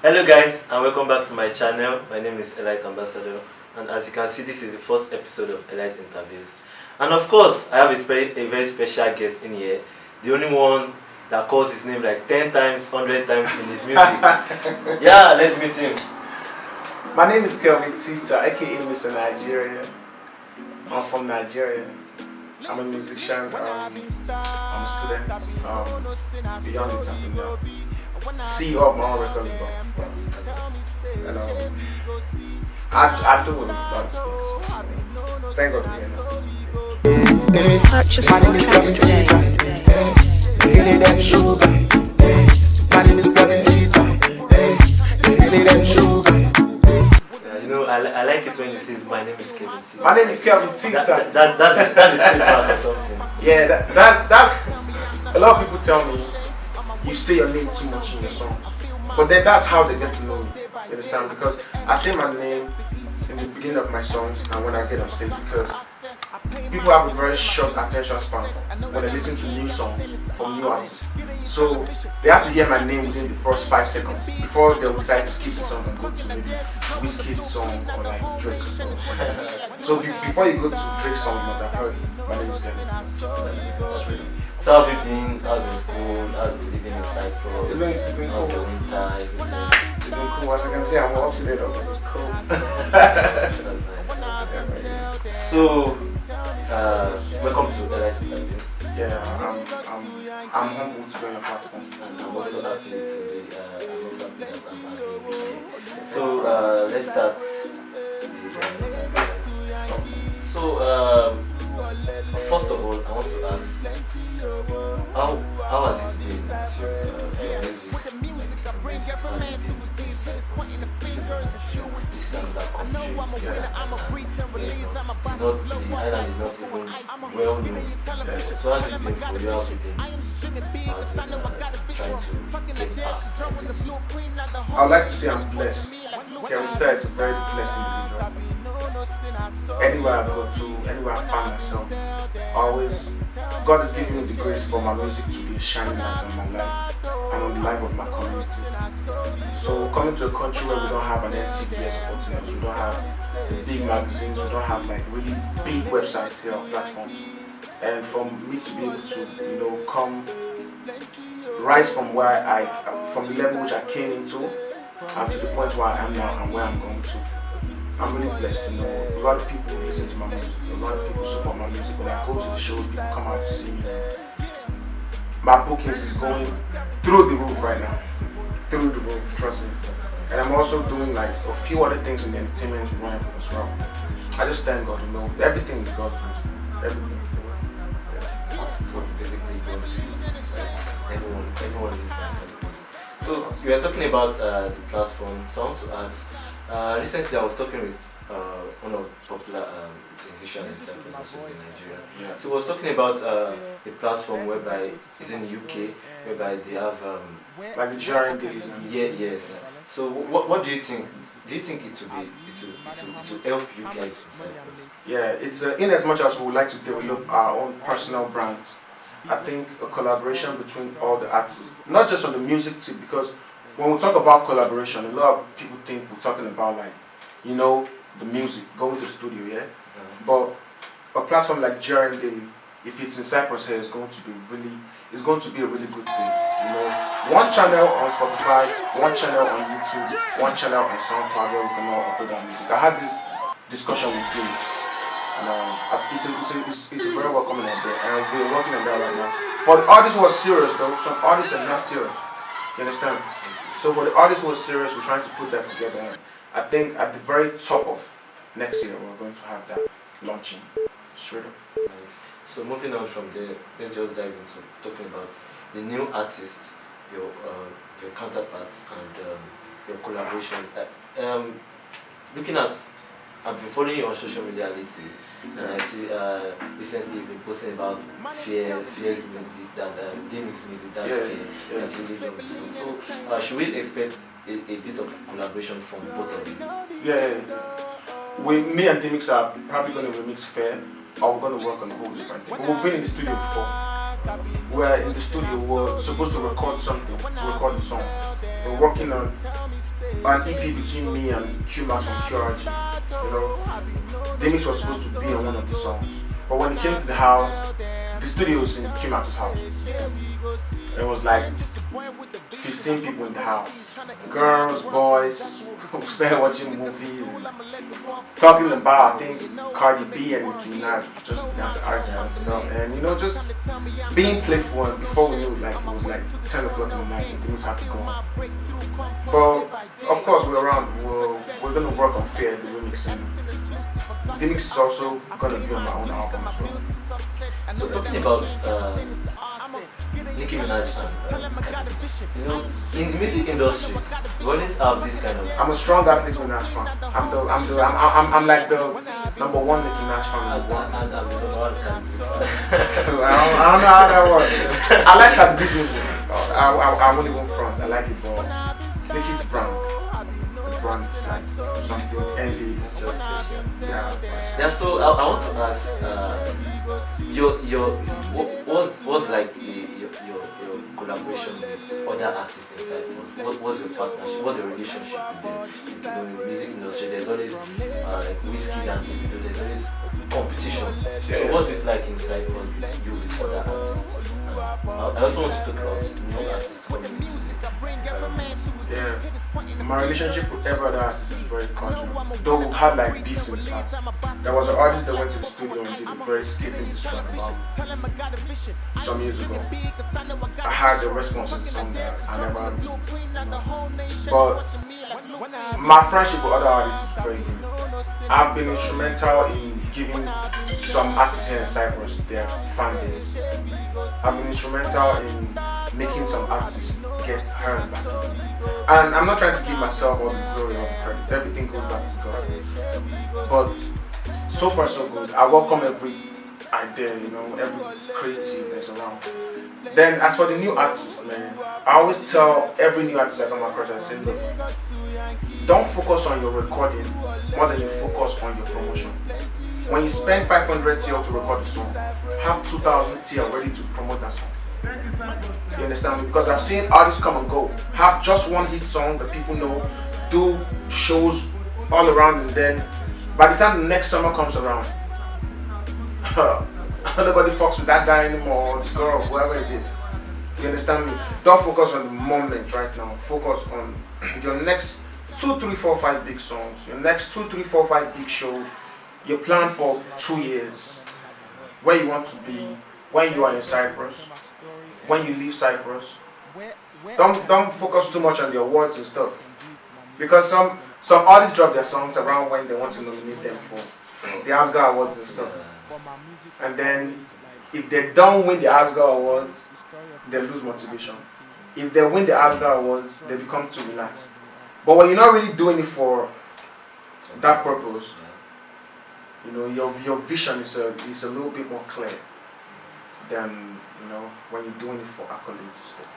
Hello guys, and welcome back to my channel. My name is Elite Ambassador, and as you can see, this is the first episode of Elite Interviews. And of course, I have a very special guest in here, the only one that calls his name like 10 times, 100 times in his music. Yeah, let's meet him. My name is Tita, aka Mr. Nigeria. I'm from Nigeria. I'm a musician, I'm a student, beyond entrepreneur, CEO of my own record label. And I do a lot of things. Thank God for you. Purchase my name is Tita. Skilly them sugar. My name is Tita. Skilly them sugar. I like it when he says my name is Kevin Tita. My name is Kevin Tita. That's a trademark or something. Yeah, that's a lot of people tell me you say your name too much in your songs, but then that's how they get to know me. You understand? Because I say my name in the beginning of my songs and when I get on stage, because people have a very short attention span when they listen to new songs from new artists. So they have to hear my name within the first 5 seconds before they decide to skip the song and go to maybe Whiskey's song or like Drake. So before you go to Drake's song, you must have heard my name is Kevin. So how have you been? How's been school? How's it living in Cyprus? It's been cool. How's the winter? It's been cool. As you can see, I'm also there because it's cool. That's nice. So, welcome to Elite Interview. Yeah, I'm humbled to be on a platform. And I'm also happy to be. I'm also happy that I'm having you here. So let's start the interview. So first of all, I want to ask, how has it been to your music? The island is not even well known. So how has it been for you? How's it been? Trying to get past everything? I would like to say I'm blessed. Kevin Tita is a very blessed individual. Anywhere I go to, anywhere I find myself, God has given me the grace for my music to be a shining light on my life and on the life of my community. So coming to a country where we don't have an NTBS supporting us, we don't have big magazines, we don't have like really big websites here on platform. And for me to be able to, come rise from from the level which I came into and to the point where I am now and where I'm going to. I'm really blessed to know a lot of people listen to my music, a lot of people support my music. When I go to the shows, people come out to see me. My bookings is going through the roof right now. Through the roof, trust me. And I'm also doing like a few other things in the entertainment realm as well. I just thank God, everything is God's grace. Everything. Yeah. So basically God's grace. Everyone is. So you were talking about the platform, so I want to ask. Recently I was talking with one of the popular musicians in Cyprus, also in Nigeria. Yeah. So I was talking about a platform whereby it's in the UK, whereby they have like the Nigerian dailies. Yes. So what do you think? Do you think it will help you guys in Cyprus? Yeah, it's in as much as we would like to develop our own personal brands. I think a collaboration between all the artists, not just on the music tip, because when we talk about collaboration, a lot of people think we're talking about the music, going to the studio, yeah? But a platform like Nigerian Daily, if it's in Cyprus here, it's going to be a really good thing. One channel on Spotify, one channel on YouTube, one channel on SoundCloud where we can all upload our music. I had this discussion with Phoenix, and it's a very welcoming idea, and we're working on that right now. For the artists who are serious though, some artists are not serious. You understand? So for the artists who are serious, we're trying to put that together. And I think at the very top of next year, we're going to have that launching straight up. Nice. So moving on from there, let's just dive into talking about the new artists, your counterparts, and your collaboration. Looking at, I've been following you on social media lately, and I see recently you've been posting about Fear's music, that's Dimix music, that's Fear, like really love the song. So should we expect a bit of collaboration from both of you? Yeah. Me and Dimix are probably going to remix Fair, or we're going to work on a whole different thing. We've been in the studio before, we're in the studio. We're supposed to record something, to record a song. We're working on an EP between me and Q-Max and QRG. You know, Demix was supposed to be on one of the songs, but when he came to the house, the studio was in Q-Max's house. It was like 15 people in the house, girls, boys, started watching movies, talking about, I think, Cardi B and Nicki Minaj just began to argue and stuff, and you know, just being playful. And before we knew it, like it was like 10 o'clock in the night and things had to go on. But of course, we're around. We're gonna work on Fear, the remix, and the remix is also gonna be on my own album as well. So talking about Nicki Minaj, you know, in the music industry, we always have this kind of. I'm a strong ass Nicki Minaj fan. I'm like the number one Nicki Minaj fan. And I'm the number one candidate. I don't know how that works. I like that business. I won't even front. I like it, but Nicki's brand. The brand is like something envy. It's just special. Yeah. So I want to ask, what's like your collaboration with other artists in Cyprus? What's your partnership? What's your relationship with them? You know, in the music industry, there's always like Whiskey and there's always competition. So what's it like in Cyprus with you with other artists? I also want to talk about new artists coming into the Yeah, my relationship with every other artist is very cordial. Though we've had like beats in the past. There was an artist that went to the studio and did a very skating diss track about some years ago. I had a response to the song that I never had. But my friendship with other artists is very good. I've been instrumental in giving some artists here in Cyprus their fan base. I've been instrumental in making some artists get heard back. And I'm not trying to give myself all the glory or the credit. Everything goes back to God. But so far so good. I welcome every idea, you know, every creative that's around. Then as for the new artists, man, I always tell every new artist I come across, I say, look, don't focus on your recording more than you focus on your promotion. When you spend 500 TL to record a song, have 2000 TL ready to promote that song. You understand me? Because I've seen artists come and go, have just one hit song that people know, do shows all around, and then by the time the next summer comes around, nobody fucks with that guy anymore, the girl, whoever it is. You understand me? Don't focus on the moment right now. Focus on your next 2, 3, 4, 5 big songs, your next 2, 3, 4, 5 big shows. You plan for 2 years, where you want to be, when you are in Cyprus, when you leave Cyprus. Don't focus too much on the awards and stuff, because some artists drop their songs around when they want to nominate them for the Asgard Awards and stuff, and then if they don't win the Asgard Awards, they lose motivation. If they win the Asgard Awards, they become too relaxed. But when you're not really doing it for that purpose, you know, your vision is a little bit more clear than, you know, when you're doing it for accolades and stuff.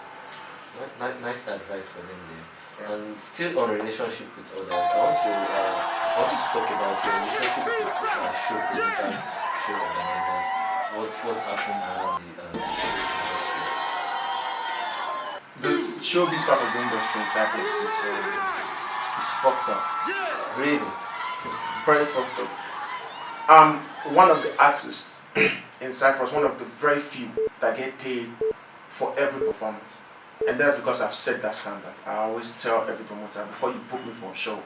Nice advice for them there. Yeah. And still on relationship with others, I want you to talk about your relationship with show presenters, show organizers. What's happening around the showbiz part of the industry in Cyprus is fucked up. Really? Very fucked up. I'm one of the artists in Cyprus, one of the very few that get paid for every performance. And that's because I've set that standard. I always tell every promoter, before you book me for a show,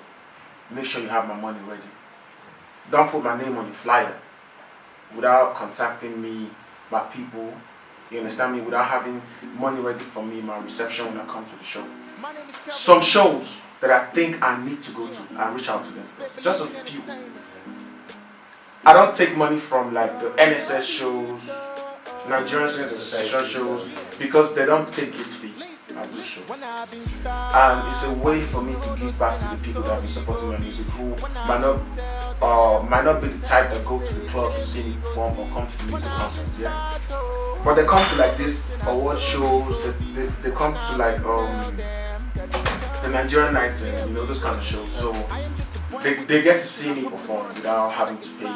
make sure you have my money ready. Don't put my name on your flyer without contacting me, my people, you understand me, without having money ready for me, my reception when I come to the show. Some shows that I think I need to go to, I reach out to them. Just a few. I don't take money from like the NSS shows, Nigerian Student Association shows, because they don't take it fee at this show. And it's a way for me to give back to the people that have been supporting my music, who might not be the type that go to the clubs to see me perform or come to the music concerts, yeah. But they come to like this award shows, they come to like the Nigerian nights, and you know, those kind of shows. So they get to see me perform without having to pay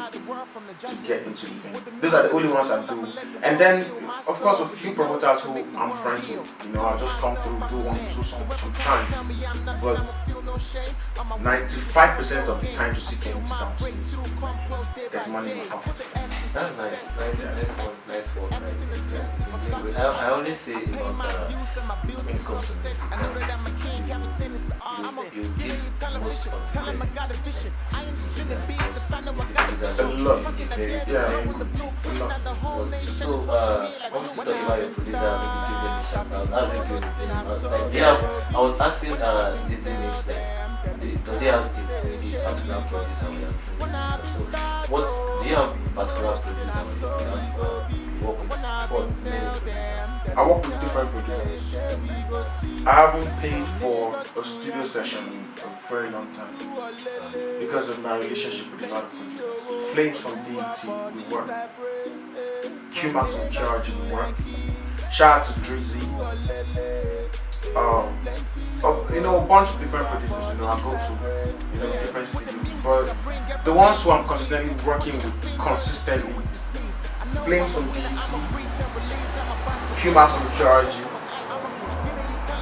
to get into the event. Those are the only ones I do. And then, of course, a few promoters who I'm friends with. You know, I'll just come through, do 1 or 2 songs sometimes. But 95% of the time to see Kenny Tita on stage, there's money in my pocket. That's nice. Nice work. I only say about when it comes to music, you give most of the credit. A lot. Very Yeah. good. So, once you talk about your producer, maybe give them a shout out. How's it going? Like, I was asking Tita next, like, does he have the particular producer? So, what do you have particular producer when you have work with? What many producers? I work with different producers. I haven't paid for a studio session in a very long time because of my relationship with a lot of producers. Flames from DT, we work. Q-Max on Charge, we work. Shout out to Drizzy. You know, a bunch of different producers. You know, I go to different studios. But the ones who I'm consistently working with consistently, Flames from DT, Q-Max on Charge,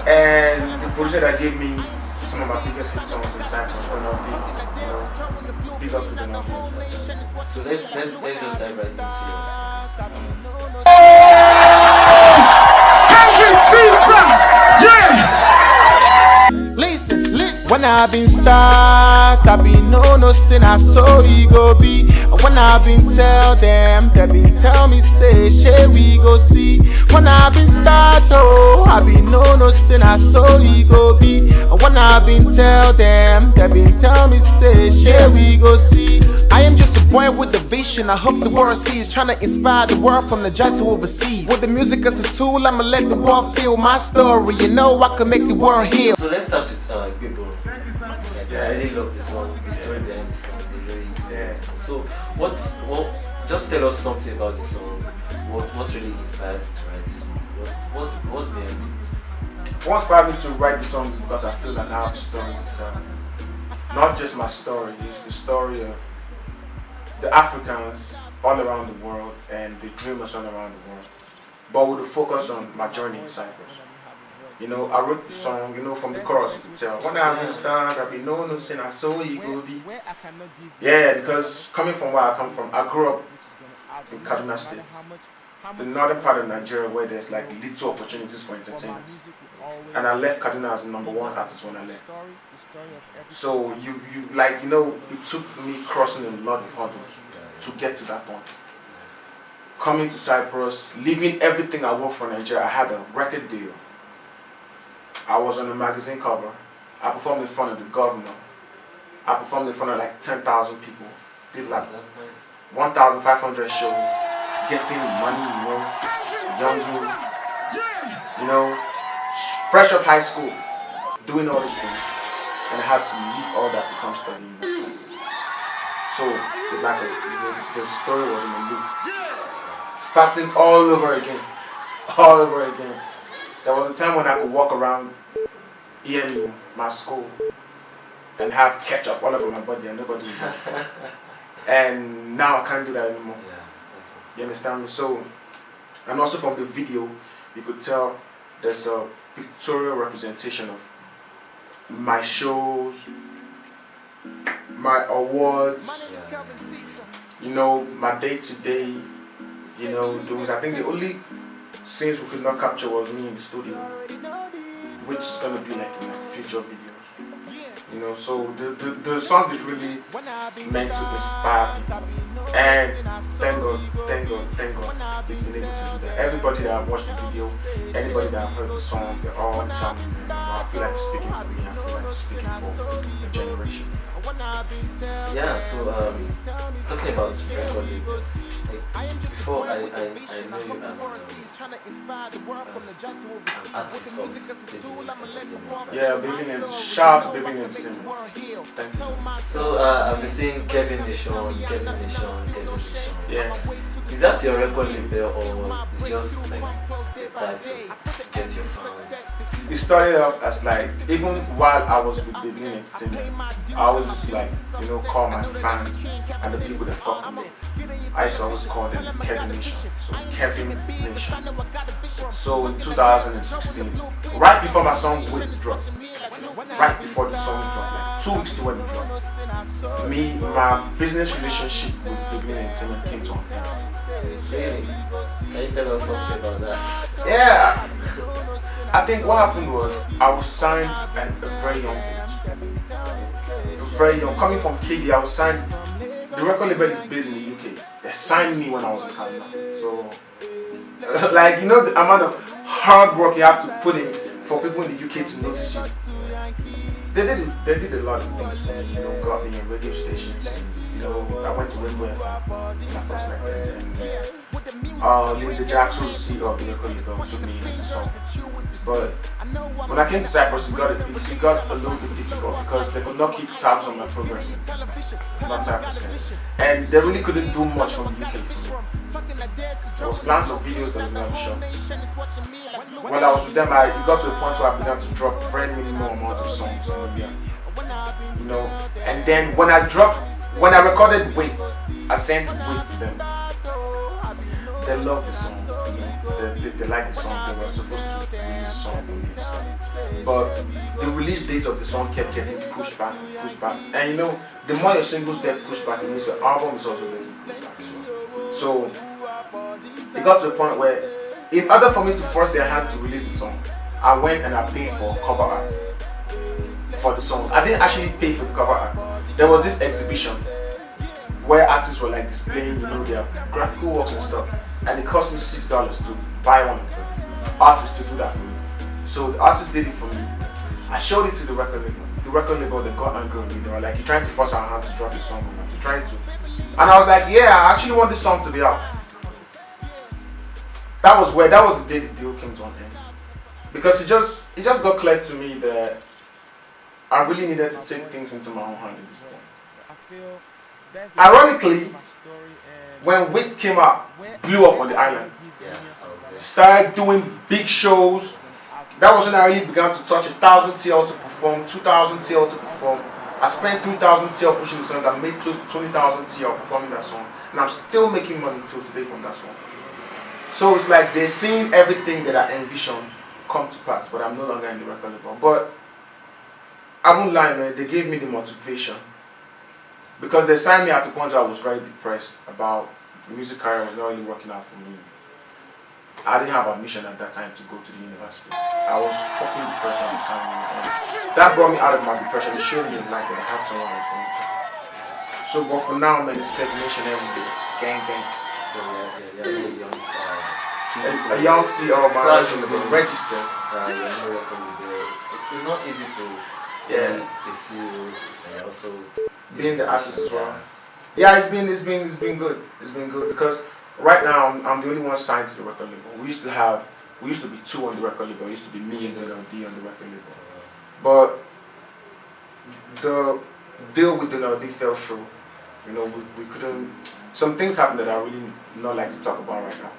and the producer that gave me some of my biggest hit songs in Cyprus, big up to them. So let's just dive right into yours. Listen, when I been start, I been no sin, I saw it go be. And when I been tell them, they been tell me say, shey we go see. When I been start, oh, I been no sin, I saw it go be. And when I been tell them, they been tell me say, shey we go see. I am just a boy with a vision, I hope the world sees. Trying to inspire the world from Nigeria to overseas. With the music as a tool, I'ma let the world feel my story. You know I can make the world heal. So let's start with People. I really love this song, the story behind the song, the lyrics. Yeah. So what just tell us something about the song. What really inspired you to write the song? What's behind it? What inspired me to write the song is because I feel like I have a story to tell. Not just my story, it's the story of the Africans all around the world and the dreamers all around the world. But with a focus on my journey in Cyprus. You know, I wrote the song, from the chorus you could tell. When I been start, I be no sin, I saw you go be. Yeah, because coming from where I come from, I grew up in Kaduna State, the northern part of Nigeria where there's like little opportunities for entertainers. And I left Kaduna as the #1 artist when I left. So it took me crossing a lot of hurdles to get to that point. Coming to Cyprus, leaving everything I worked for Nigeria, I had a record deal. I was on a magazine cover. I performed in front of the governor. I performed in front of like 10,000 people. Did like 1,500 shows. Getting money, young, fresh off high school, doing all this thing. And I had to leave all that to come study in that time. So it's like the story was in a loop. Starting all over again. There was a time when I could walk around EMU, my school, and have ketchup all over my body and nobody would know. And now I can't do that anymore. You understand me? So, and also from the video, you could tell there's a pictorial representation of my shows, my awards, my day-to-day, doings. I think the only scenes we could not capture was me in the studio, which is gonna be like in future videos. So the song is really meant to inspire people. And thank God, it's been able to do that. Everybody that have watched the video, anybody that have heard the song, they're all telling me, I feel like you're speaking for me, I feel like you're speaking for a generation. Yeah, so talking about record label, like before I know you as an artist of yeah, Baby Names. Shout out to Baby Names. Thank you. So I've been seeing Kevin Nation. Yeah. Is that your record label or is just like a tag to get your fans? it started off as like, even while I was with Beginning Entertainment, I always used to like, you know, call my fans and the people that fuck with me. I used to always call them Kevin Nation. So Kevin Nation. So in 2016, right before my song Wait dropped, right before the song dropped, like 2 weeks to when it dropped, my business relationship with Beginning Entertainment came to an end. Really? Can you tell us something about that? Yeah. I think what happened was I was signed at a very young age. Very young. Coming from KD, I was signed. The record label is based in the UK. They signed me when I was in Canada. So, like, you know, the amount of hard work you have to put in for people in the UK to notice you. They did a lot of things for me, you know, got me in radio stations, and, you know, I went to Rainbow FM when I first met them, and Linda Jackson, the CEO of the record label, took me in as a song. But when I came to Cyprus, it got a little bit difficult because they could not keep tabs on my progress, not Cyprus, and they really couldn't do much from the UK for me. There was plans of videos that we never shot. When I was with them, it got to a point where I began to drop very minimal amount of songs in a year. You know, and then when I recorded Wait, I sent Wait to them. They loved the song, you know, they liked the song. They were supposed to release a song for me and stuff. But the release date of the song kept getting pushed back. And you know, the more your singles get pushed back, it means the album is also getting pushed back as well. So it got to a point where, in order for me to force their hand to release the song, I went and I paid for cover art for the song. I didn't actually pay for the cover art. There was this exhibition where artists were like displaying, you know, their graphical works and stuff, and it cost me $6 to buy one of them. Artists to do that for me. So the artist did it for me. I showed it to the record label. The record label, they got angry with me. They were like, "You're trying to force our hand to drop the song, you're trying to." And I was like, "Yeah, I actually want this song to be out." That was the day the deal came to an end. Because it just got clear to me that I really needed to take things into my own hand at this point. Ironically, when Wait came out, blew up on the island. Started doing big shows. That was when I really began to touch 1,000 TL to perform, 2,000 TL to perform. I spent 3,000 TL pushing the song. I made close to 20,000 TL performing that song. And I'm still making money till today from that song. So it's like they're seeing everything that I envisioned come to pass, but I'm no longer in the record label. But I won't lie, man, they gave me the motivation. Because they signed me at a point where I was very depressed about the music career was not really working out for me. I didn't have admission at that time to go to the university. I was fucking depressed when they signed me. And that brought me out of my depression. It showed me a light that I had someone I was going to. So, but for now, man, it's Nation every day. Gang. So yeah, a young CEO, man, registered. It's not easy to be a CEO and also being the artist as well. Yeah, it's been good. It's been good because right now I'm the only one signed to the record label. We used to be two on the record label. It used to be me and D on the record label. But the deal with D fell through. You know, we couldn't. Some things happened that I really not like to talk about right now.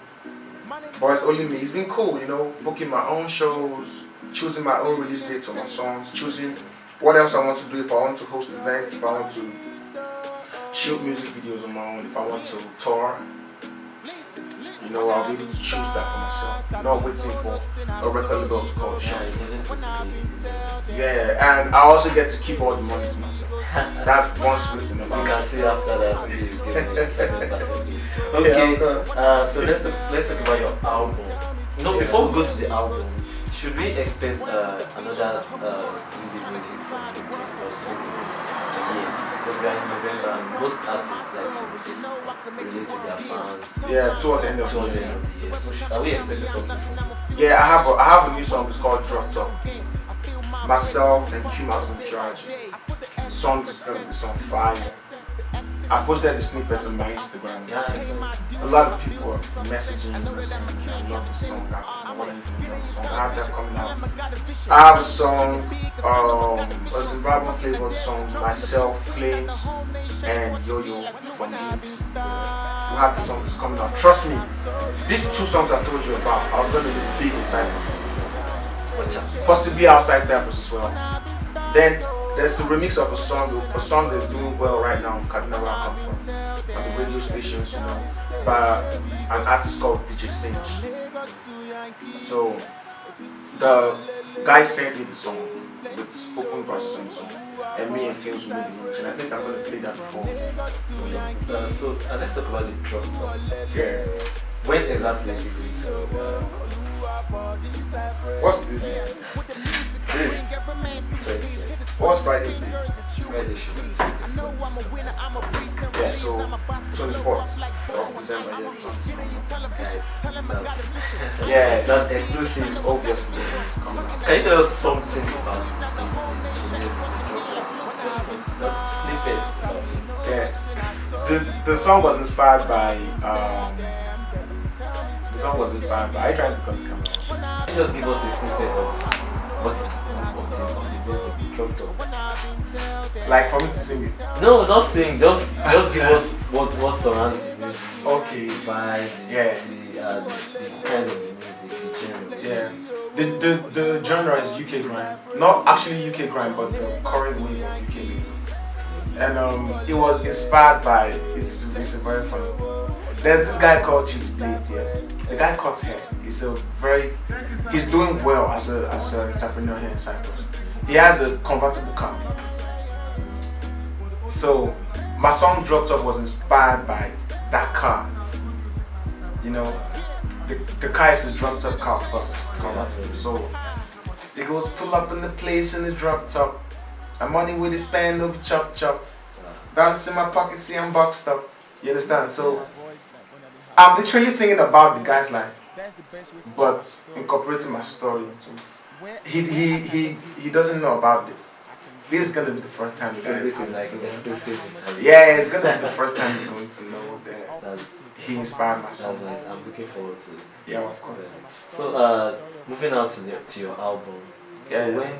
But it's only me. It's been cool, you know, booking my own shows, choosing my own release dates for my songs, choosing what else I want to do, if I want to host events, if I want to shoot music videos on my own, if I want to tour. You know, I'll be able to choose that for myself. Not waiting for a record label to call the shot. Yeah, and I also get to keep all the money to myself. That's one sweet thing about it. You can see after that he's giving me 7%. Okay, so let's talk about your album. No, before we go to the album, should we expect another music from this or something this year? Because we are in November and most artists like to release to their fans. Yeah, towards the end of the year. So are we expecting something from you? Yeah, I have a new song. It's called Drop Top. Myself and Q-Max in charge. The song is going to be some fire. I posted the snippet on my Instagram. A lot of people are messaging me. I love the song. I want to drop the song. I have that coming out. I have a song, a Zimbabwean flavored song, myself, Flames, and Yo-Yo from Beats. We have the song that's coming out. Trust me, these two songs I told you about are going to be big inside me. possibly outside Cyprus as well. Then there's a remix of a song that's doing well right now, Kaduna where I come from, on the radio stations, you know, by an artist called DJ Cinch. So the guy sent me the song with open verses on the song, and me and Films made the mix, and I think I'm going to play that before. So let's talk about the drop top. Yeah. When exactly is it? What's this? This. What's Friday's date? Friday should. Yeah, so 24th of December. Yeah, That's exclusive, obviously. it's coming out. Can you tell us something about the music? Just snippet about it. Yeah, the song was inspired by. The song was inspired by. Are you trying to come the camera? Can you just give us a snippet of what is of the music drop top? Like for me to sing it. No, not sing. Just give us what surrounds the music. Okay. The vibe, Yeah. the kind of the music, the genre. Yeah. The genre is UK grime. Not actually UK grime, but the current wave of UK grime. And it was inspired by. It's very funny. There's this guy called Cheese Blades here. The guy cuts hair. He's doing well as an entrepreneur here in Cyprus. He has a convertible car. So my song Dropped Up was inspired by that car. You know, the car is a dropped up car because it's convertible. So it goes pull up in the place in the drop top. And money with the spend no be chop chop. Balance in my pocket, see I'm boxed up. You understand? So I'm literally singing about the guy's life, but incorporating my story into it. He doesn't know about this. This is gonna be the first time the So guy this is is like going to know. exclusive. Yeah, it's gonna be the first time he's going to know that he inspired my That's song. nice. I'm looking forward to it. Yeah, of course. So moving on to your album. Yeah, So yeah.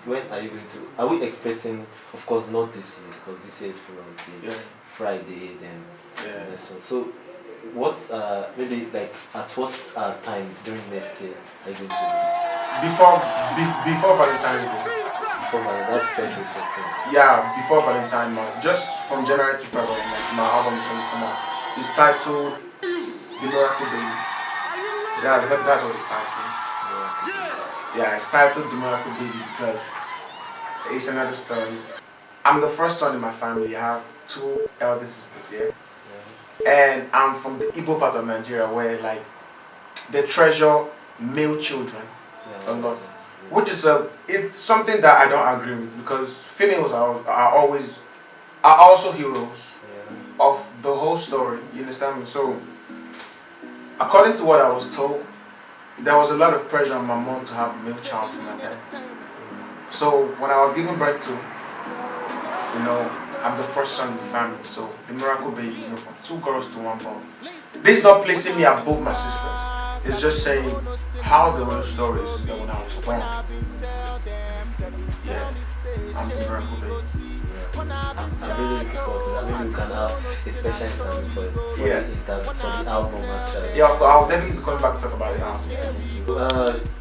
when are you going to? Are we expecting? Of course, not this year because this year is from the Yeah. Friday then Yeah. the next one. So what's maybe like at what time during next year are you going to? Before Valentine's Day. Before that's February 15th. Yeah, before Valentine month. Just from January to February, like, my album is gonna come out. It's titled The Miracle Baby. Yeah, that's what it's titled. Yeah, it's titled The Miracle Baby because it's another story. I'm the first son in my family. I have two elder sisters here. And I'm from the Igbo part of Nigeria where like they treasure male children a lot. Which is it's something that I don't agree with because females are also heroes of the whole story. You understand me? So according to what I was told, there was a lot of pressure on my mom to have a male child for my dad. So when I was giving birth to, you know, I'm the first son in the family. So the miracle baby, you know, from two girls to one boy. This is not placing me above my sisters. It's just saying how the real story is that when I was born. Yeah, I'm the miracle baby. I'm really looking forward to that. Maybe we can have a special interview for the album actually. Yeah, I'll definitely be coming back to talk about it now.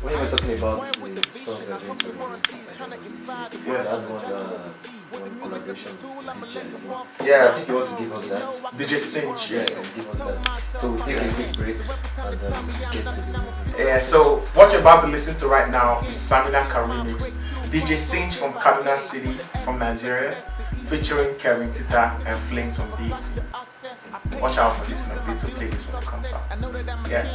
When you were talking about the songs you're going to release, you had one collaboration with DJ. Yeah. So I think you want to give us that. DJ Cinch, Yeah, and give us that. So we'll take a quick break and then get to the music. Yeah, so what you're about to listen to right now is Samina Remix. DJ Cinch from Kaduna City, from Nigeria, featuring Kevin Tita and Flames from BT. Watch out for this and update to play this when it comes out. Yeah.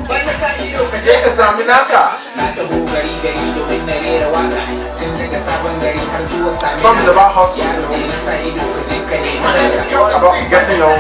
Banda sa ido ka je ka sami naka. Na taho gari domin na rera waka. Tun daga sabon gari har zuwa sami naka. Songs about hustle. Yaro dai na sa ido ka je ka nemi naka. About getting on.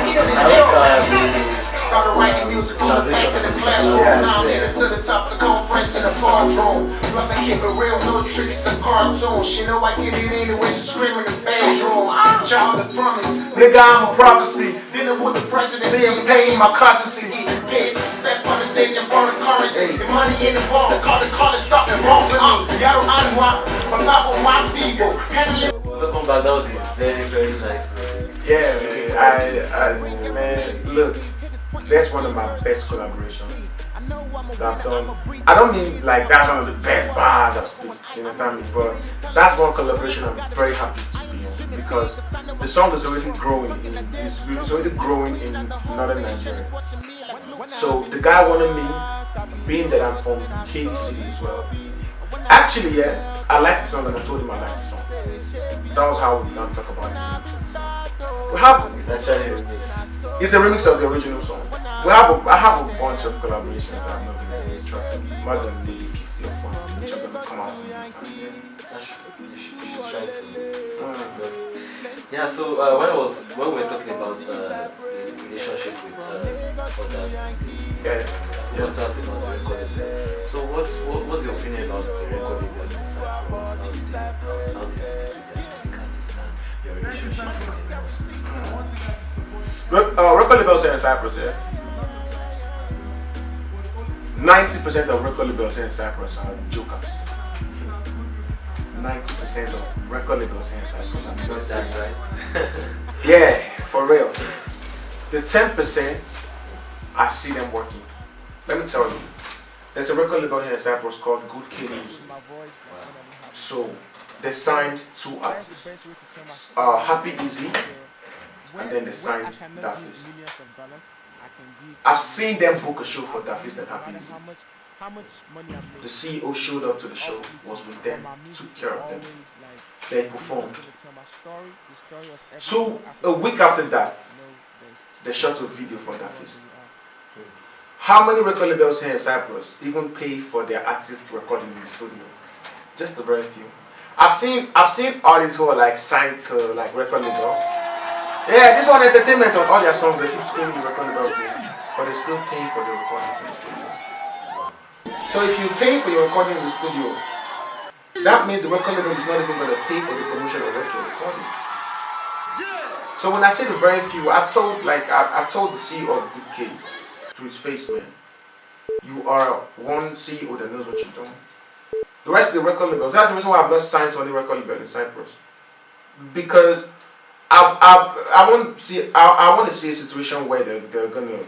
Started writing music from the back of the classroom. Now I'm headed to the top to conference in the boardroom. Plus I keep it real, no tricks and cartoons. She know I get it anyway, she scream in the bedroom. Child of promise, nigga I'm a prophecy. Dinner with the president, saying paying my courtesy. Paid to step on the stage in foreign currency. The money in the vault, call the stop involving me. Yaro Anwa, on top of my people. Welcome back, that was a very, very nice music. Yeah, man, look, that's one of my best collaborations that I've done. I don't mean like that's one of the best bars I've spit, you understand me? But that's one collaboration I'm very happy to be on because the song is already growing it's already growing in northern Nigeria. So the guy wanted me, being that I'm from KD City as well. Actually, yeah, I like the song and I told him I like the song. That was how we began to talk about it. We have It's actually a remix. it's a remix of the original song. I have a bunch of collaborations that I'm not going to trust me. More than maybe 50 or 40, which are going to come out in the time. You should try to. Yeah, so when we were talking about the relationship with others, I forgot to ask about the record label. So what's your opinion about the record label in Cyprus? How do you do that music artist and your relationship with them? Record labels here in Cyprus, yeah. 90% of record labels here in Cyprus are jokers. 90% of record labels here in Cyprus are not serious. Right? Yeah, for real. The 10%, I see them working. Let me tell you, there's a record label here in Cyprus called Good K Music. So they signed 2 artists, Happy Easy, and then they signed Daffist. I've seen them book a show for Daffist and Happy Easy. The CEO showed up to the show, was with them, took care of them. They performed. A week after that, they shot a video for Daffist. How many record labels here in Cyprus even pay for their artists recording in the studio? Just a very few. I've seen artists who are like signed to like record labels. Yeah, this one entertainment on all their songs, they keep screaming the record labels there, but they're still paying for the recordings in the studio. So if you're paying for your recording in the studio, that means the record label is not even going to pay for the promotion of your recording. So when I say the very few, I told the CEO of Good K to his face, man, you are one CEO that knows what you're doing. The rest of the record labels, that's the reason why I've not signed to any record label in Cyprus. Because I want to see a situation where they're gonna,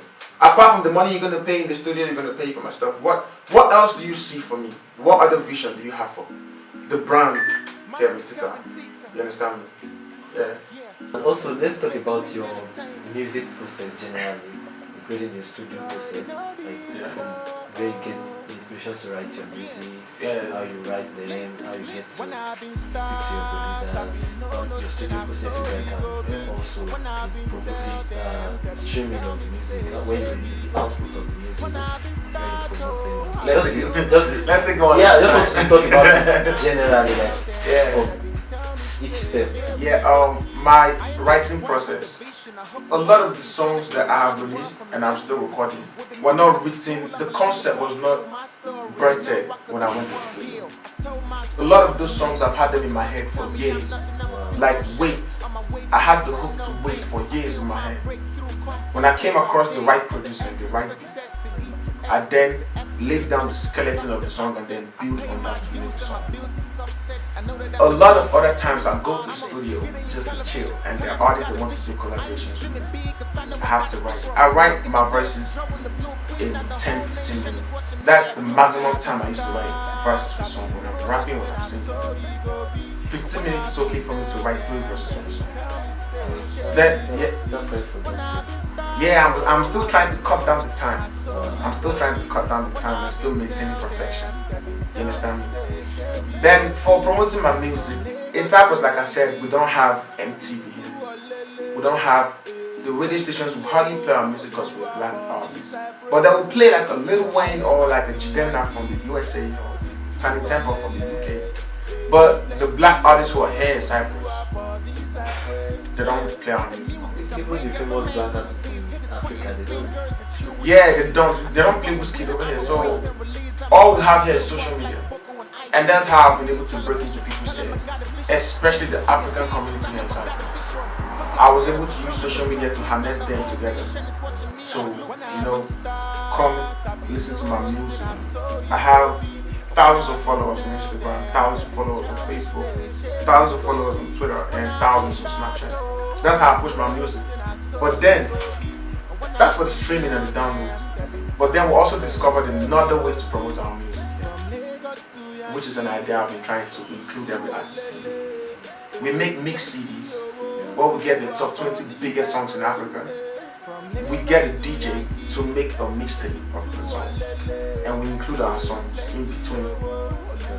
apart from the money you're gonna pay in the studio, you're gonna pay for my stuff. What else do you see for me? What other vision do you have for the brand Tita? You understand me? Yeah. And also, let's talk about your music process generally, including the studio process, like from where you get inspiration to write your music, how you write them, how you get to speak to your producers, your studio process is like also probably streaming of the music, when you release the output of the music, when you promote them. Let's take one. Yeah, just want to talk about it generally, like from each step. Yeah, my writing process. A lot of the songs that I have released and I'm still recording were not written, the concept was not birthed when I went to the studio. A lot of those songs I've had them in my head for years. Like Wait, I had the hook to Wait for years in my head. When I came across the right producer and the right beat, I then laid down the skeleton of the song and then build on that to make the song. A lot of other times I go to the studio just to chill and there are artists that want to do collaborations with me. I have to write. I write my verses in 10-15 minutes. That's the maximum time I used to write verses for song when I'm rapping, when I'm singing. 15 minutes is okay for me to write 3 verses on the song. I'm still trying to cut down the time. I'm still trying to cut down the time and still maintaining perfection. You understand me? Then for promoting my music, in Cyprus, like I said, we don't have MTV. We don't have the radio stations. We hardly play our music because we're black artists. But they will play like a Lil Wayne or like a Jidemna from the USA or Tiny Temple from the UK. But the black artists who are here in Cyprus, they don't play our music. Even the famous black artists in Africa, they don't. Yeah, they don't play whiskey over here. So all we have here is social media. And that's how I've been able to break into people's ears, especially the African community here in Cyprus. I was able to use social media to harness them together. So, come listen to my music. I have thousands of followers on Instagram, thousands of followers on Facebook, thousands of followers on Twitter, and thousands on Snapchat. That's how I push my music. But then, that's for the streaming and the download. But then we also discovered another way to promote our music, which is an idea I've been trying to include every artist in. We make mix CDs where we get the top 20 biggest songs in Africa. We get a DJ to make a mixtape of the songs, and we include our songs in between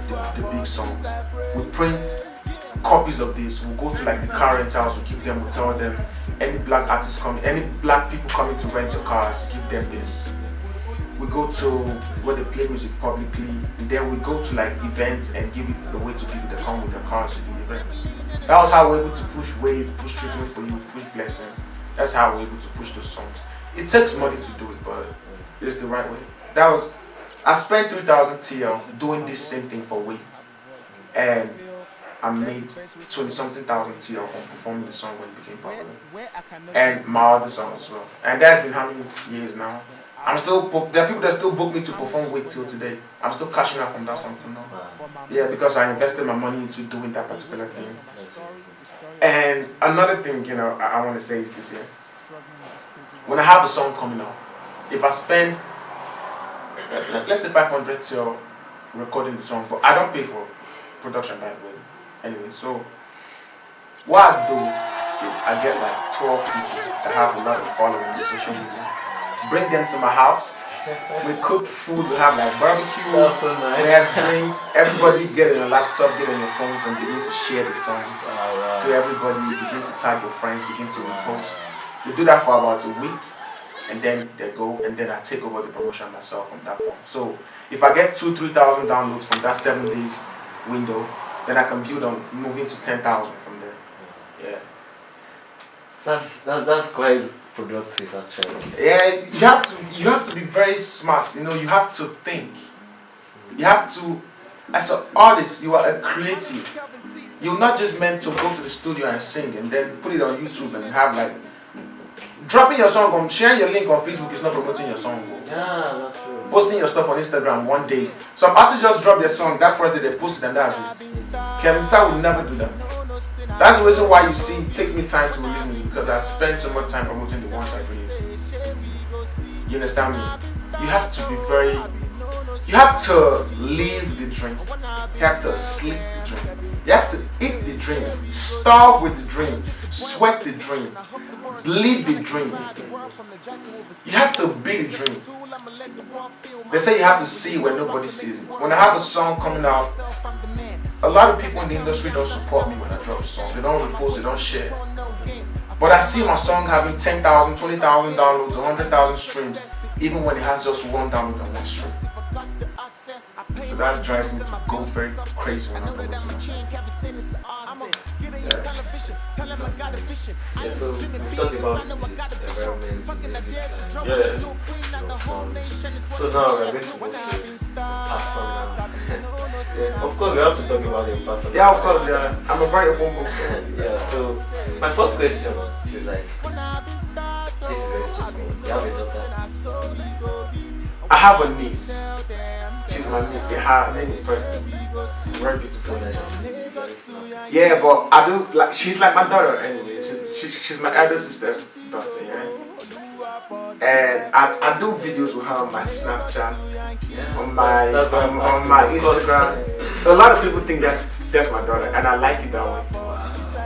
the big songs. We print copies of this. We'll go to like the car rentals, we give them, we'll tell them any black artists coming, any black people coming to rent your cars, give them this. We go to where they play music publicly, and then we go to like events and give it away to people that come with their cars to the event. That was how we're able to push Wait, push Treatment for You, push Blessings. That's how we're able to push those songs. It takes money to do it, but it's the right way. I spent 3,000 TL doing this same thing for Wait, and I made 20-something thousand TL from performing the song when it became popular, and my other songs as well. And that's been how many years now? I'm still there are people that still book me to perform Wait till today. I'm still cashing out from that song till now. Yeah, because I invested my money into doing that particular thing. And another thing, I want to say is this here. When I have a song coming out, if I spend, let's say 500 till recording the song, but I don't pay for production by the way. Anyway, so what I do is I get like 12 people that have a lot of following on social media, bring them to my house. We cook food, we have like barbecue, so nice. We have drinks, everybody get on your laptop, get on your phones and begin to share the song to everybody, begin to tag your friends, begin to repost. We do that for about a week and then they go and then I take over the promotion myself from that point. So if I get 2,000-3,000 downloads from that 7 days window, then I can build on moving to 10,000 from there. Yeah. That's quite productive actually. Yeah, you have to be very smart. You have to think. You have to, as an artist, you are a creative. You're not just meant to go to the studio and sing and then put it on YouTube and have like dropping your song, sharing your link on Facebook is not promoting your song. Yeah, that's true. Posting your stuff on Instagram one day. Some artists just drop their song, that first day they post it and that's it. Kevin Star will never do that. That's the reason why you see it takes me time to release music, because I've spent so much time promoting the ones I release. You understand me? You have to be you have to live the dream. You have to sleep the dream. You have to eat the dream, starve with the dream, sweat the dream, bleed the dream. You have to be the dream. They say you have to see when nobody sees it. When I have a song coming out, a lot of people in the industry don't support me when I drop a song. They don't repost, they don't share. But I see my song having 10,000, 20,000 downloads, 100,000 streams, even when it has just one download and one stream. So that drives me to go very crazy when I'm promoting my song. Yeah, so we've talked about the environment, music, and songs. So now we're going to move to personal. Yeah, of course, we have to talk about your personal. Yeah, of course, yeah. I'm a very open book. Yeah, so my first question is like, this is very straightforward. You have a daughter? I have a niece. She's my niece. Yeah, her name is Precious. Very beautiful. Yeah, but I do like she's like my daughter anyway. She's my elder sister's daughter, yeah. And I do videos with her on my Snapchat, on my Instagram. A lot of people think that's my daughter, and I like it that way.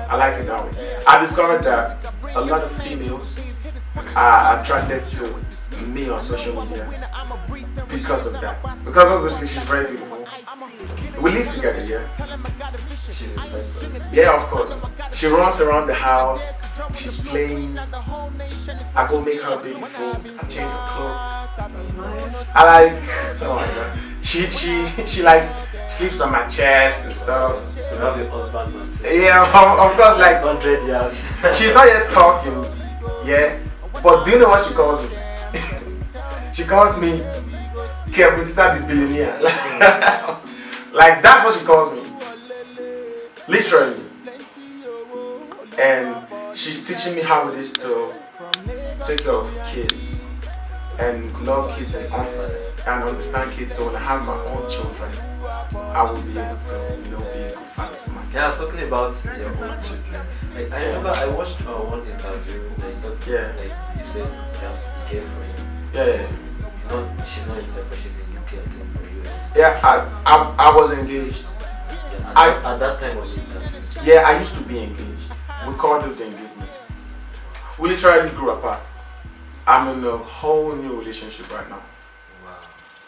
I like it that way. I discovered that a lot of females are attracted to me on social media because of that. Because obviously she's very beautiful. We live together, yeah. She's in Cyprus. Yeah, of course. She runs around the house. She's playing. I go make her baby food. I change her clothes. I like. Oh my god. She like sleeps on my chest and stuff. So you have your husband, man. Yeah, of course. Like 100 years. She's not yet talking. Yeah. But do you know what she calls me? She calls me Kevin Star the billionaire. Like that's what she calls me. Literally. And she's teaching me how it is to take care of kids and love kids and honor them. and understand kids. So when I have my own children, I will be able to, you know, be a good father to my kids. Yeah, talking about your own children. Like, I remember I watched one interview. Like you said you have a girlfriend. Yeah. She's not in Cyprus. She's in UK. I think, or US. Yeah, I was engaged. Yeah, at that time of the interview. Yeah, I used to be engaged. We called it the engagement. We literally grew apart. I'm in a whole new relationship right now. Wow.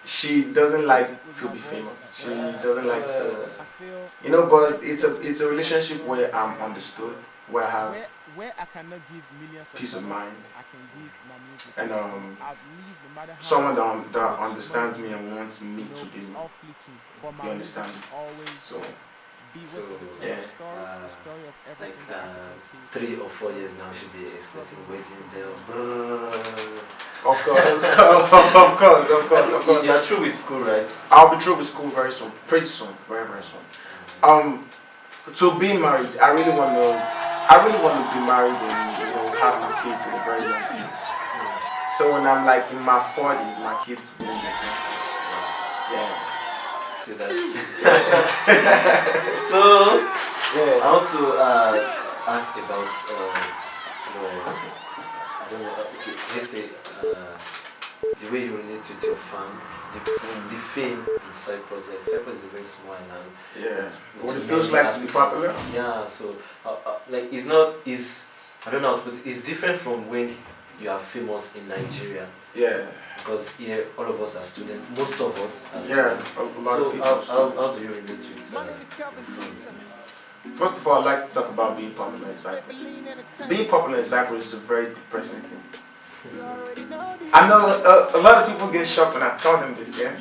She doesn't like to be famous. She doesn't like to, you know. But it's a relationship where I'm understood, where I have peace of mind, and someone that understands me and wants me to be me. You understand? So yeah. Like 3 or 4 years now should be expecting waiting bills. Of course, of course. You are through with school, right? I'll be through with school very soon, pretty soon, very soon. To be married, I really want to be married and, you know, have my kids at a very young age. So when I'm like in my 40s, my kids will be 20. Yeah. See that? So I want to ask about I don't know, let's say the way you relate with your fans, the fame in Cyprus. Like, Cyprus is a very small island. Yeah. What it feels like to be popular. Yeah. So like I don't know how to put it. It's different from when you are famous in Nigeria. Yeah. Because here, all of us are students. Most of us are students. Yeah, a lot of people. How do you relate with fans? First of all, I'd like to talk about being popular in Cyprus. Being popular in Cyprus is a very depressing thing. I know a lot of people get shocked when I tell them this, yeah?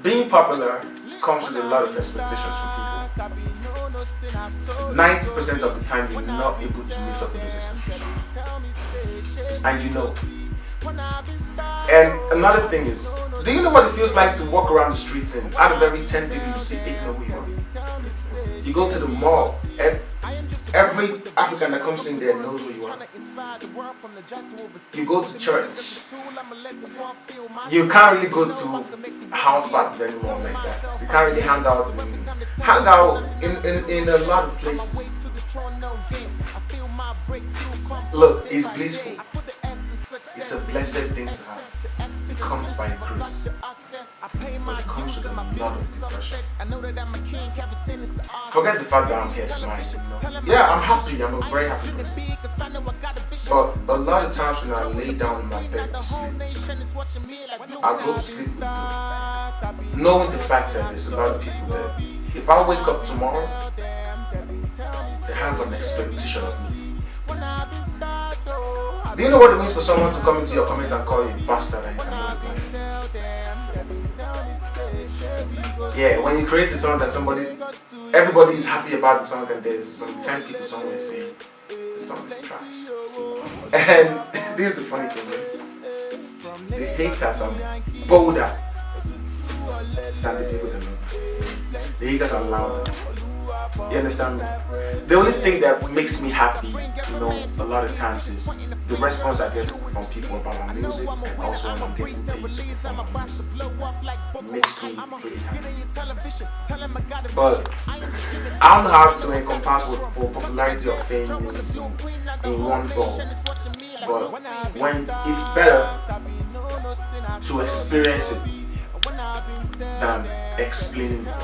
Being popular comes with a lot of expectations from people. 90% of the time, you're not able to meet up with those expectations. And you know. And another thing is, do you know what it feels like to walk around the streets and out of every 10 people you see, 8 know who you are? You go to the mall, every African that comes in there knows who you are. You go to church, you can't really go to house parties anymore like that. So you can't really hang out in a lot of places. Look, it's blissful. It's a blessed thing to have. It comes by grace, but it comes with a lot of depression. Forget the fact that I'm here smiling. Yeah, I'm happy. I'm a very happy person. But a lot of times when I lay down in my bed to sleep, I go to sleep knowing the fact that there's a lot of people there. If I wake up tomorrow, they have an expectation of me. Do you know what it means for someone to come into your comments and call you a bastard and you cannot reply? Yeah, when you create a song that everybody is happy about the song and there's some 10 people somewhere saying the song is trash. And this is the funny thing, the haters are bolder than the people that know. The haters are louder. You understand me? The only thing that makes me happy, you know, a lot of times is the response I get from people about my music, and also when I'm getting paid to perform my music. It makes me really happy. But I don't know how to encompass what popularity or fame means in one ball. But when it's better to experience it than explaining it.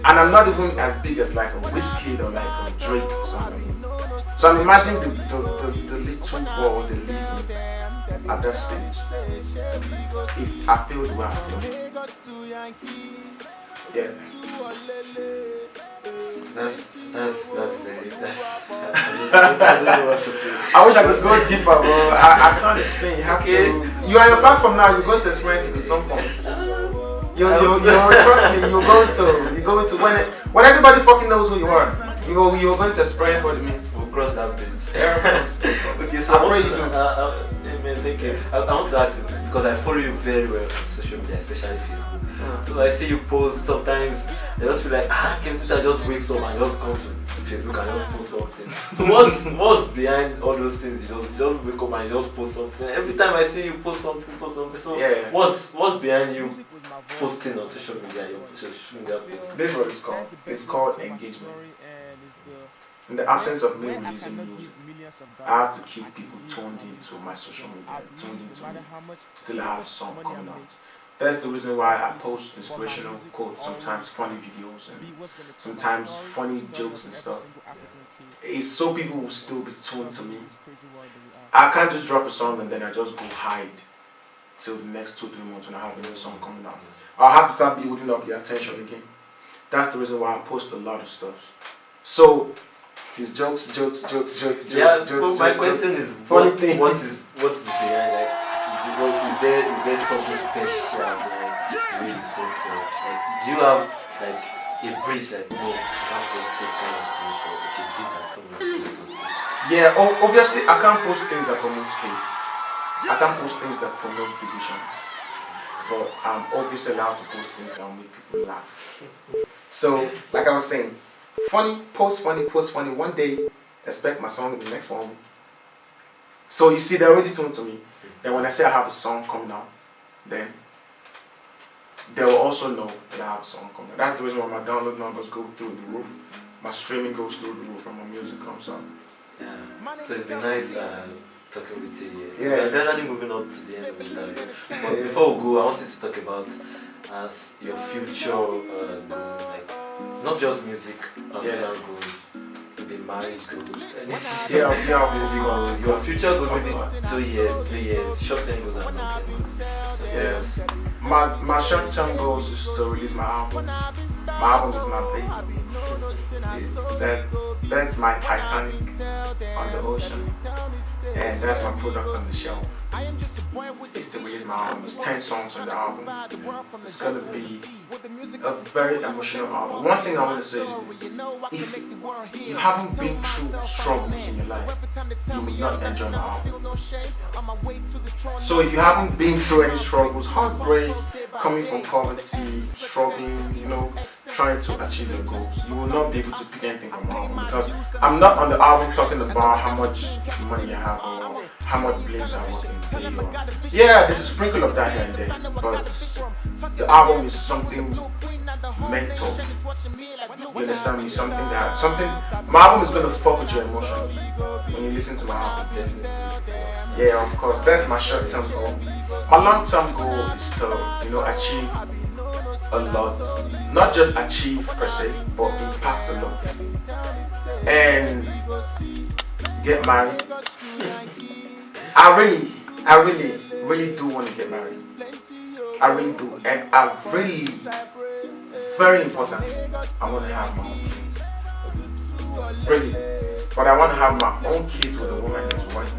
And I'm not even as big as like a Wizkid or like a Drake or something. So I'm imagining the little world they live in at that stage. If I feel the way I feel. Yeah. That's very, I don't know what to say. I wish I could go deeper, bro. I can't explain. You have to. You are in your platform now. You're going to experience it at some point. You trust me. You're going to when everybody fucking knows who you are. You're going to experience what it means. We'll cross that bridge. Yeah. Okay, so I want to ask you because I follow you very well on social media, especially Facebook. So I see you post sometimes. I just feel like Tita just wakes up and just comes to Facebook and just post something. So what's behind all those things? You just wake up and you just post something. Every time I see you post something. So what's behind you posting on social media? Your social media posts? This is what it's called. It's called engagement. In the absence of me releasing music, I have to keep people tuned into my social media, tuned into me, till I have a song coming out. That's the reason why I post inspirational quotes, sometimes funny videos, and sometimes funny jokes and stuff. It's so people will still be tuned to me. I can't just drop a song and then I just go hide till the next 2-3 months when I have a new song coming out. I'll have to start building up the attention again. That's the reason why I post a lot of stuff. So, these jokes. My question is, what is behind? Like, is there something special like really posted? Like, do you have like a bridge like, no, I can't post this kind of thing, or okay, these are some of the things. Yeah, obviously I can't post things that promote hate. I can't post things that promote division. But I'm obviously allowed to post things that will make people laugh. So, like I was saying, post funny. One day, expect my song in the next one. So you see, they're already tuned to me. Then when I say I have a song coming out, then they will also know that I have a song coming out. That's the reason why my download numbers go through the roof. My streaming goes through the roof when my music comes out. Yeah. So it's been nice talking with you. Yes. Yeah. We're definitely moving up to the end of the interview. But before we go, I want you to talk about your future goals, like not just music, personal goals, to be married goals. Music goals. Your future goals maybe 2 years, 3 years, short-term goals and long-term goals. Yes. My short-term goals is to release my album. My album is my baby. That's my Titanic on the ocean, and that's my product on the shelf. It's to release my album. It's 10 songs on the album. It's gonna be a very emotional album. One thing I want to say is, if you haven't been through struggles in your life, you will not enjoy my album. So if you haven't been through any struggles, heartbreak, coming from poverty, struggling, trying to achieve your goals, you will not be able to pick anything from my album, because I'm not on the album talking about how much money I have or how much blames I work in the day. Yeah, there's a sprinkle of that here and there, but the album is something mental. You understand me? My album is gonna fuck with your emotions when you listen to my album. Definitely. Yeah, of course. That's my short-term goal. My long-term goal is to, achieve a lot. Not just achieve per se, but impact a lot. And get married. I really do want to get married. I really do. And I really, very important, I want to have my own kids. Really. But I want to have my own kids with a woman that's white.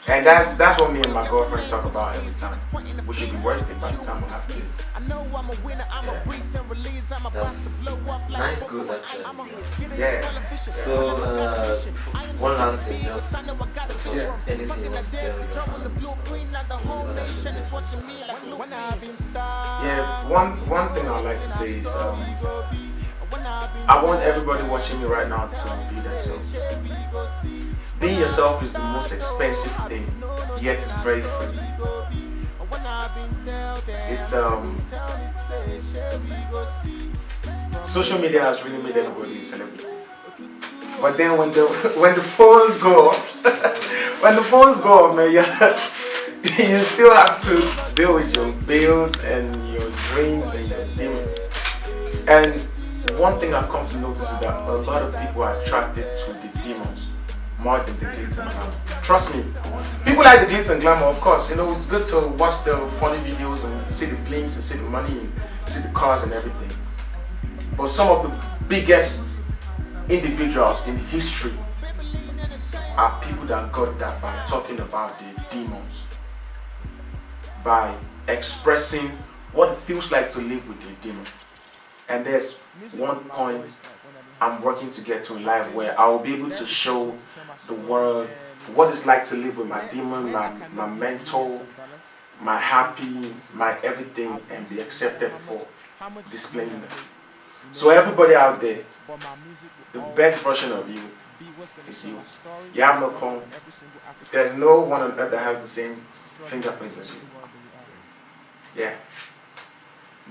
And that's what me and my girlfriend talk about every time. We should be working by the time we have kids. Yeah. That's nice goals actually. Yeah. So one last thing, just anything you want to tell your fans. Yeah, one thing I'd like to say is I want everybody watching me right now to be themselves. Being yourself is the most expensive thing, yet it's very free. It's social media has really made everybody a celebrity. But then when the phones go off, man, you still have to deal with your bills and your dreams and your demons. And one thing I've come to notice is that a lot of people are attracted to the demons more than the glitz and glamour. Trust me, people like the glitz and glamour, of course. It's good to watch the funny videos and see the blinks and see the money and see the cars and everything. But some of the biggest individuals in history are people that got that by talking about the demons, by expressing what it feels like to live with a demon. And there's one point I'm working to get to in life where I will be able to show the world what it's like to live with my demon, my mental, my happy, my everything, and be accepted for displaying them. So everybody out there, the best version of you is you. You have no clone. There's no one on earth that has the same fingerprint as you. Yeah.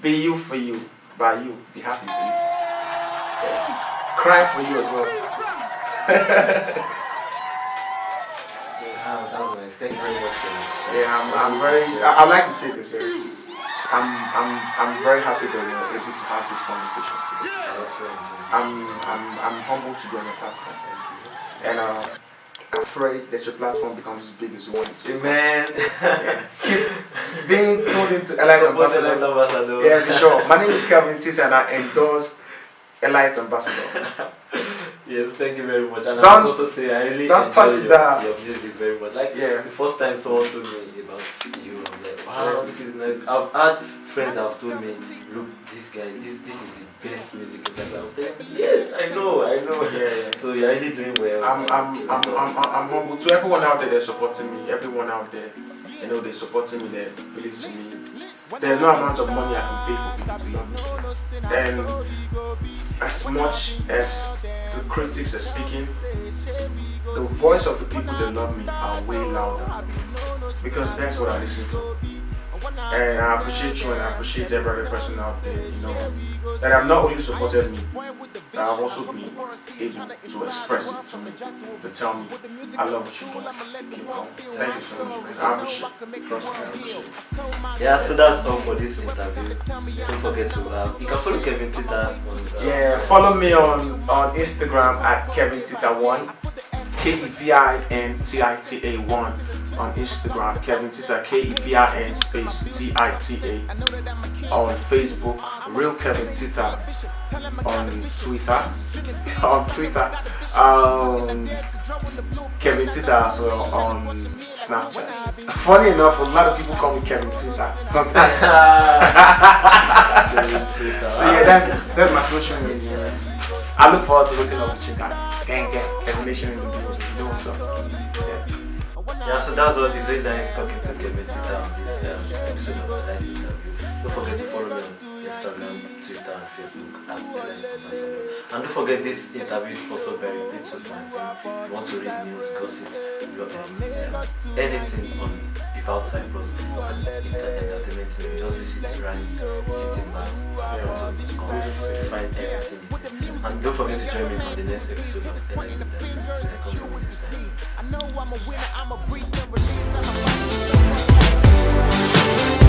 Be you for you. By you. Be happy for you. Yeah. Cry for you as well. That was nice. Thank you very much. Yeah, I'm very. I like to say this. I'm very happy that we're able to have these conversations today. I'm humbled to be on your platform. And I pray that your platform becomes as big as you want it to. Amen. Yeah. Keep being tuned into Elite Ambassador. Yeah, be sure. My name is Kelvin Tita and I endorse Elite Ambassador. Yes, thank you very much. And I must also say I really enjoy your music very much. Like the first time someone told me about you, I was like, wow, this is nice. I've had friends that have told me, look, this guy, this is the best music. I was like, yes, I know. Yeah. So you're really doing well. I'm humble to everyone out there that's supporting me. Everyone out there, they're supporting me. They believe in me. There's no amount of money I can pay for people to love me. And as much as the critics are speaking, the voice of the people that love me are way louder because that's what I listen to. And I appreciate you and I appreciate every other person out there, that have not only supported me, that have also been able to express it to me, to tell me, I love what you do. Keep going. Thank you so much, man. I appreciate it. Trust me, I appreciate it. Yeah, so that's all for this interview. Don't forget to, you can follow Kevin Tita on... follow me on Instagram at Kevin Tita1. KEVINTITA1 on Instagram, Kevin Tita, KEVIN space TITA on Facebook, Real Kevin Tita on Twitter, Kevin Tita as well on Snapchat. Funny enough, a lot of people call me Kevin Tita sometimes. So yeah, that's my social media. I look forward to looking up with you guys. Gang, Kevin Nation in the building. Doing something. Yeah, so that's all. It's very nice talking to Kevin Tita on this episode of the Light Interview. Don't forget to follow me on Instagram, Twitter, and Facebook at Elite Ambassador. And don't forget this interview is also very little magazine. If you want to read news, gossip, anything on about Cyprus and entertainment, just visit Ryan, City Mass, to find everything. And don't forget to join me on the next episode of Elite Interview. I know I'm a winner, I'm a breathe and release.